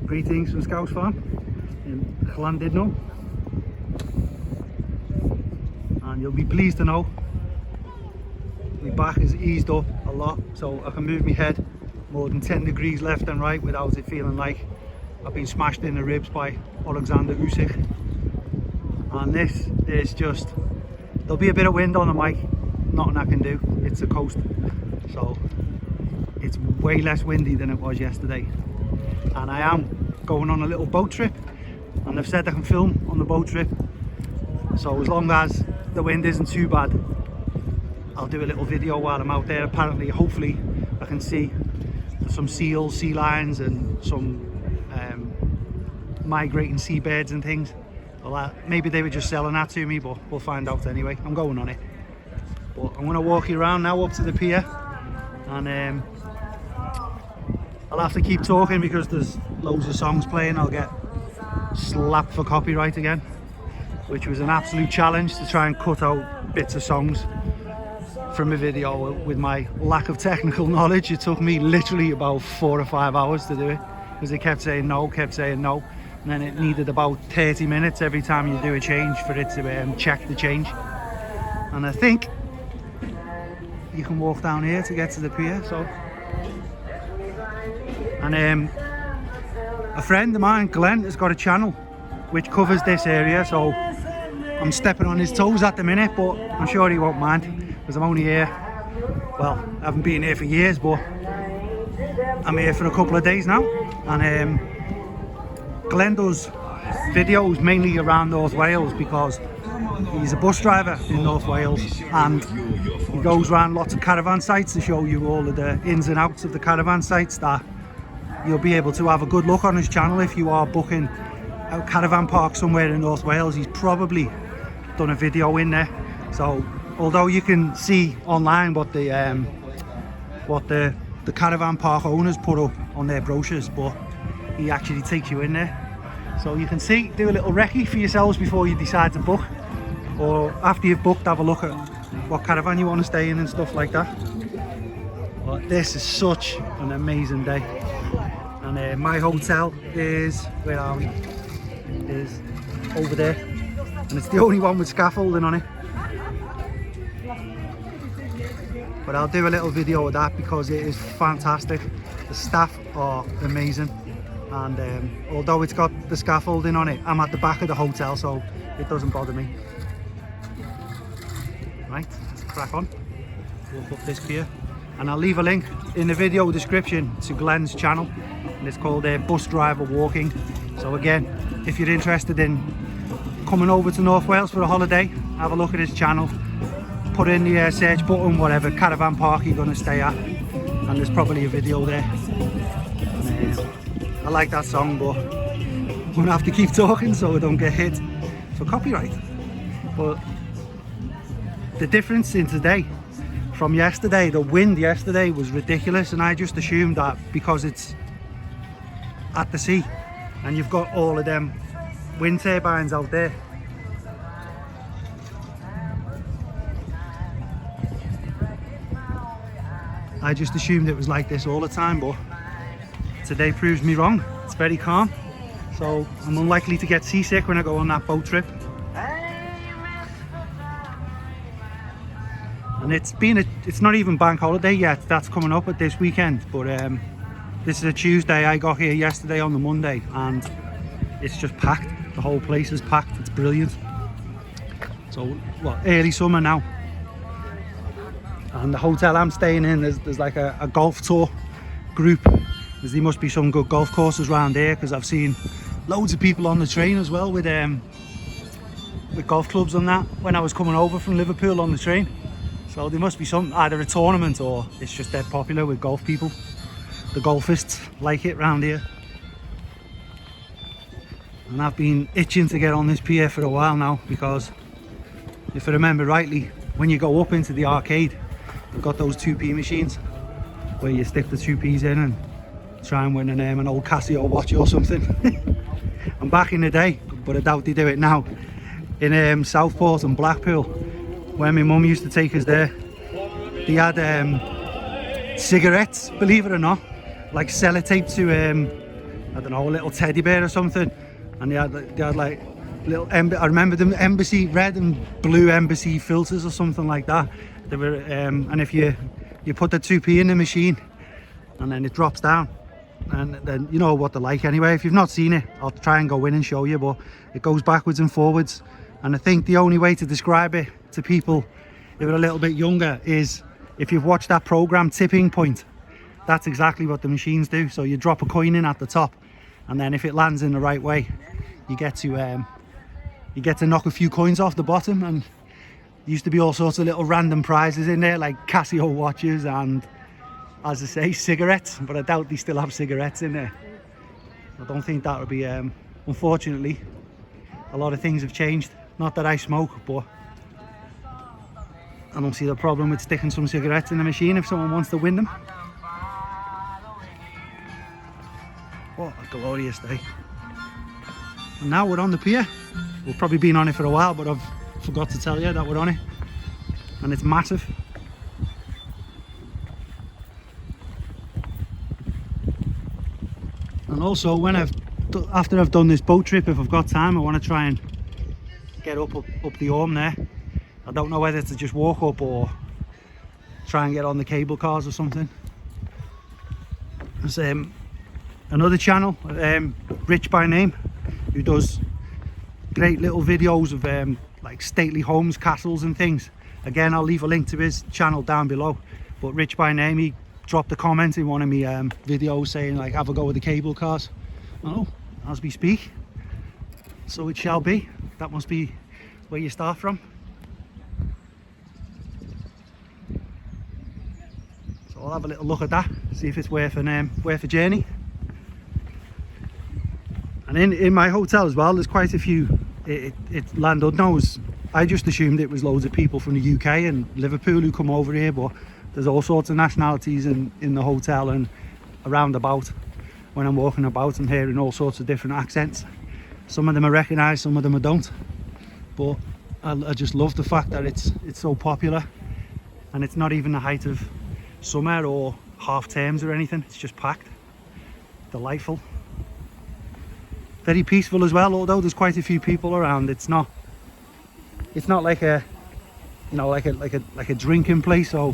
Greetings from Scouse Farm in Llandudno, and you'll be pleased to know my back has eased up a lot, so I can move my head more than 10 degrees left and right without it feeling like I've been smashed in the ribs by Alexander Usyk. And this is just, there'll be a bit of wind on the mic, nothing I can do, it's the coast, so it's way less windy than it was yesterday. And I am going on a little boat trip, and they've said I can film on the boat trip, so as long as the wind isn't too bad, I'll do a little video while I'm out there. Apparently, hopefully I can see some seals, sea lions and some migrating seabirds and things. Well, maybe they were just selling that to me, but we'll find out anyway. I'm going on it, but I'm going to walk you around now up to the pier, and I'll have to keep talking because there's loads of songs playing. I'll get slapped for copyright again, which was an absolute challenge to try and cut out bits of songs from a video with my lack of technical knowledge. It took me literally about 4 or 5 hours to do it because it kept saying no, and then it needed about 30 minutes every time you do a change for it to check the change. And I think you can walk down here to get to the pier. So, and a friend of mine, Glenn, has got a channel which covers this area, so I'm stepping on his toes at the minute, but I'm sure he won't mind because I'm only here, well, I haven't been here for years, but I'm here for a couple of days now. And Glenn does videos mainly around North Wales because he's a bus driver in North Wales, and he goes around lots of caravan sites to show you all of the ins and outs of the caravan sites that you'll be able to have a good look on his channel if you are booking a caravan park somewhere in North Wales. He's probably done a video in there, so although you can see online what the caravan park owners put up on their brochures, but he actually takes you in there so you can see, do a little recce for yourselves before you decide to book, or after you've booked, have a look at what caravan you want to stay in and stuff like that. But this is such an amazing day, and my hotel is, where are we, is over there, and it's the only one with scaffolding on it. But I'll do a little video of that because it is fantastic. The staff are amazing, and although it's got the scaffolding on it, I'm at the back of the hotel, so it doesn't bother me. Right, let's crack on. Walk up this pier, and I'll leave a link in the video description to Glenn's channel, and it's called Bus Driver Walking. So again, if you're interested in coming over to North Wales for a holiday, have a look at his channel, put in the search button whatever caravan park you're going to stay at, and there's probably a video there. And, I like that song, but I'm going to have to keep talking so I don't get hit for copyright. But the difference in today from yesterday, the wind yesterday was ridiculous, and I just assumed that because it's at the sea and you've got all of them wind turbines out there, I just assumed it was like this all the time, but today proves me wrong. It's very calm, so I'm unlikely to get seasick when I go on that boat trip. And it's not even bank holiday yet, that's coming up at this weekend, but this is a Tuesday. I got here yesterday on the Monday, and it's just packed. The whole place is packed. It's brilliant. So, well, early summer now, and the hotel I'm staying in, there's like a golf tour group. There must be some good golf courses around here, because I've seen loads of people on the train as well with golf clubs and that when I was coming over from Liverpool on the train. So there must be some, either a tournament or it's just dead popular with golf people. The golfists like it round here. And I've been itching to get on this pier for a while now, because if I remember rightly, when you go up into the arcade, they've got those 2p machines where you stick the 2p's in and try and win an old Casio watch or something. And back in the day, but I doubt they do it now, in Southport and Blackpool, when my mum used to take us there, they had cigarettes, believe it or not, like sellotape I don't know, a little teddy bear or something, and they had like little I remember them embassy red and blue embassy filters or something like that. They were and if you put the 2p in the machine and then it drops down, and then you know what they're like anyway. If you've not seen it, I'll try and go in and show you, but it goes backwards and forwards. And I think the only way to describe it to people who are a little bit younger is if you've watched that program Tipping Point. That's exactly what the machines do. So you drop a coin in at the top, and then if it lands in the right way, you get to knock a few coins off the bottom. And there used to be all sorts of little random prizes in there, like Casio watches and, as I say, cigarettes, but I doubt they still have cigarettes in there. I don't think that would be, unfortunately, a lot of things have changed. Not that I smoke, but I don't see the problem with sticking some cigarettes in the machine if someone wants to win them. What a glorious day. And now we're on the pier. We've probably been on it for a while, but I've forgot to tell you that we're on it. And it's massive. And also, after I've done this boat trip, if I've got time, I want to try and get up the arm there. I don't know whether to just walk up or try and get on the cable cars or something. There's another channel, Rich by Name, who does great little videos of like stately homes, castles and things. Again, I'll leave a link to his channel down below. But Rich by Name, he dropped a comment in one of my videos saying like, have a go with the cable cars. Oh, as we speak, so it shall be. That must be where you start from. So I'll have a little look at that, see if it's worth a journey. And in my hotel as well, there's quite a few. It's Llandudno. I just assumed it was loads of people from the UK and Liverpool who come over here, but there's all sorts of nationalities in the hotel and around about. When I'm walking about, I'm hearing all sorts of different accents. Some of them I recognise, some of them I don't. But I just love the fact that it's so popular, and it's not even the height of summer or half terms or anything. It's just packed. Delightful. Very peaceful as well, although there's quite a few people around. It's not like a, you know, like a drinking place, so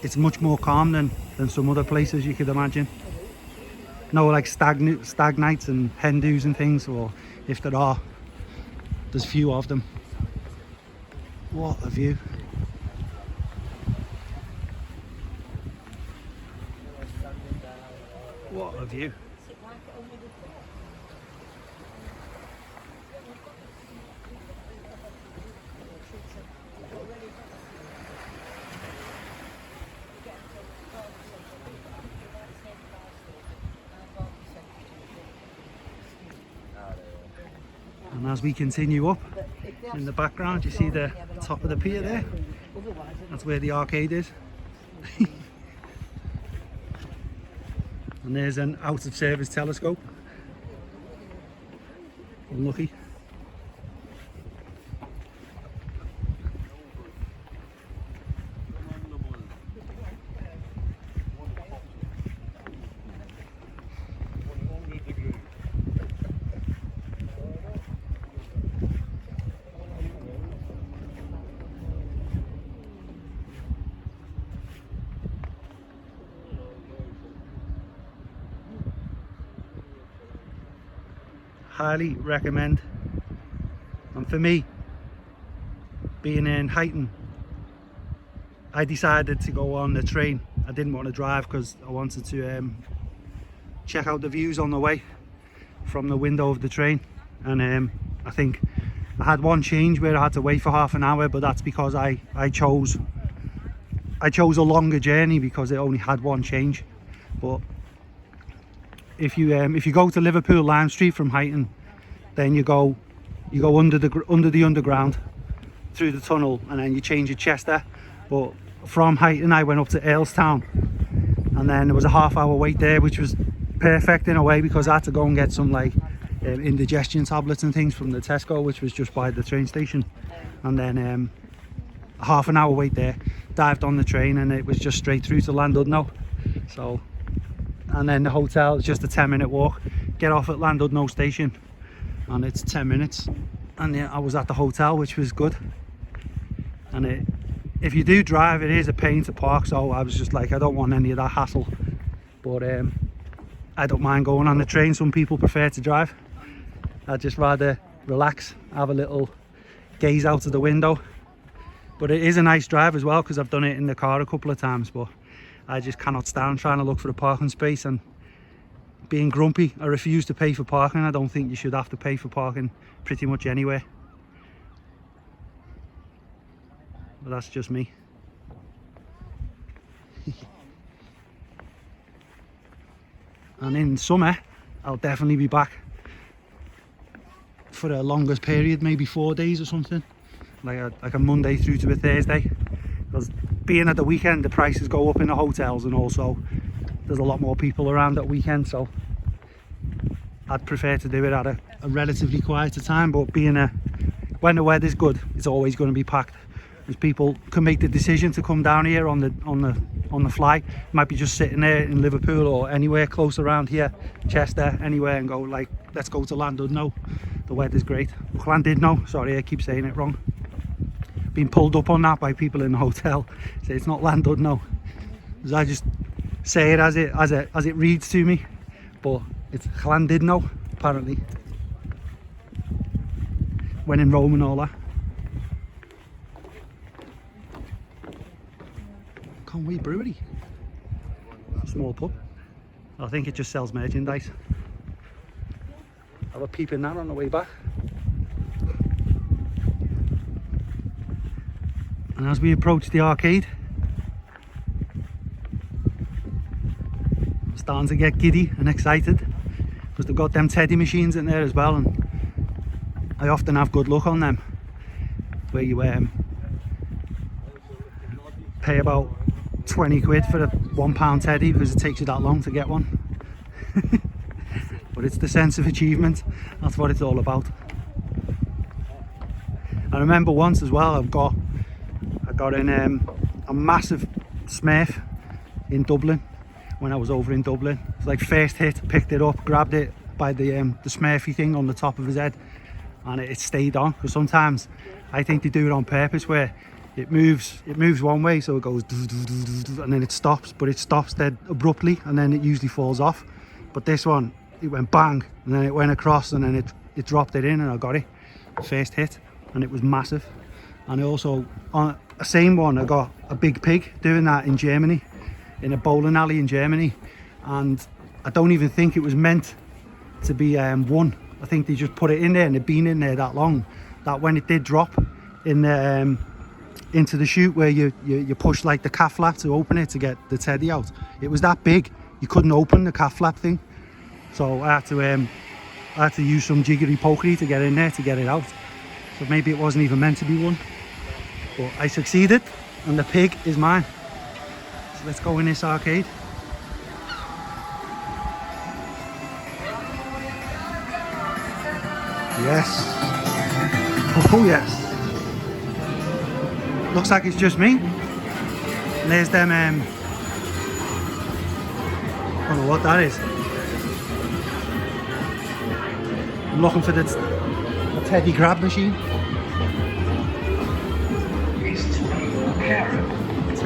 it's much more calm than some other places you could imagine. No, like stag nights and hen do's and things, or if there are, there's few of them. What a view. What a view. And as we continue up, in the background you see the top of the pier there. That's where the arcade is. And there's an out of service telescope. Unlucky. Highly recommend. And for me, being in Huyton, I decided to go on the train. I didn't want to drive because I wanted to check out the views on the way from the window of the train. And I think I had one change where I had to wait for half an hour, but that's because I chose a longer journey because it only had one change. But if you go to Liverpool Lime Street from Huyton, then you go under the underground through the tunnel, and then you change at Chester. But from Huyton I went up to Earlstown, and then there was a half-hour wait there, which was perfect in a way because I had to go and get some like indigestion tablets and things from the Tesco, which was just by the train station. And then a half an hour wait there, dived on the train, and it was just straight through to Llandudno. So and then the hotel is just a 10-minute walk. Get off at Llandudno station and it's 10 minutes, and yeah, I was at the hotel, which was good. And if you do drive, it is a pain to park, so I was just like, I don't want any of that hassle. But I don't mind going on the train. Some people prefer to drive. I'd just rather relax, have a little gaze out of the window. But it is a nice drive as well, because I've done it in the car a couple of times, but I just cannot stand trying to look for a parking space and being grumpy. I refuse to pay for parking. I don't think you should have to pay for parking pretty much anywhere. But that's just me. And in summer, I'll definitely be back for a longest period, maybe 4 days or something, like a Monday through to a Thursday, because being at the weekend, the prices go up in the hotels, and also there's a lot more people around at weekend, so I'd prefer to do it at a relatively quieter time. But when the weather's good, it's always going to be packed, because people can make the decision to come down here on the fly. Might be just sitting there in Liverpool or anywhere close around here, Chester, anywhere, and go like, let's go to Llandudno. The weather's great. Llandudno, sorry, I keep saying it wrong. Been pulled up on that by people in the hotel. Say it's not Llandudno, because I just say it as it reads to me, but it's Llandudno apparently, when in Rome and all that. Conway Brewery, small pub. I think it just sells merchandise. Have a peep in that on the way back. And as we approach the arcade, I'm starting to get giddy and excited, because they've got them teddy machines in there as well, and I often have good luck on them, where you pay about 20 quid for a £1 teddy, because it takes you that long to get one. But it's the sense of achievement, that's what it's all about. I remember once as well, I got in a massive Smurf in Dublin, when I was over in Dublin. It was like first hit, picked it up, grabbed it by the Smurfy thing on the top of his head, and it stayed on. Because sometimes I think they do it on purpose, where it moves one way, so it goes and then it stops, but it stops dead abruptly, and then it usually falls off. But this one, it went bang, and then it went across, and then it dropped it in, and I got it first hit, and it was massive. And also on the same one, I got a big pig doing that in Germany, in a bowling alley in Germany, and I don't even think it was meant to be won. I think they just put it in there, and it'd been in there that long that when it did drop in the into the chute where you push like the calf flap to open it to get the teddy out, it was that big you couldn't open the calf flap thing, so I had to use some jiggery pokery to get in there to get it out. So maybe it wasn't even meant to be one, but I succeeded, and the pig is mine. So let's go in this arcade. Yes. Oh yes. Looks like it's just me. And there's them, I don't know what that is. I'm looking for the teddy grab machine.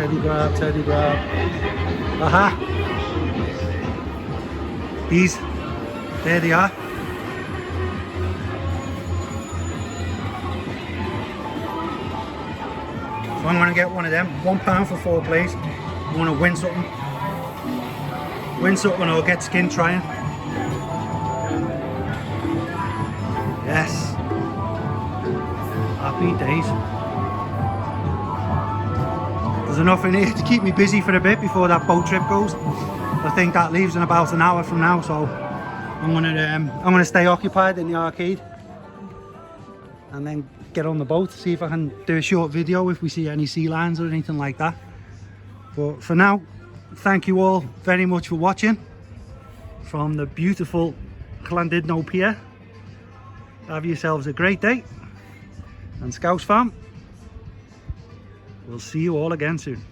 Teddy grab. Aha! These, there they are. So I'm going to get one of them, £1 for 4 plays. I want to win something or get skin trying. Yes. Happy days. There's enough in here to keep me busy for a bit before that boat trip goes. I think that leaves in about an hour from now, so I'm gonna stay occupied in the arcade and then get on the boat, see if I can do a short video if we see any sea lions or anything like that. But for now, thank you all very much for watching from the beautiful Llandudno Pier. Have yourselves a great day, and Scouse fam, we'll see you all again soon.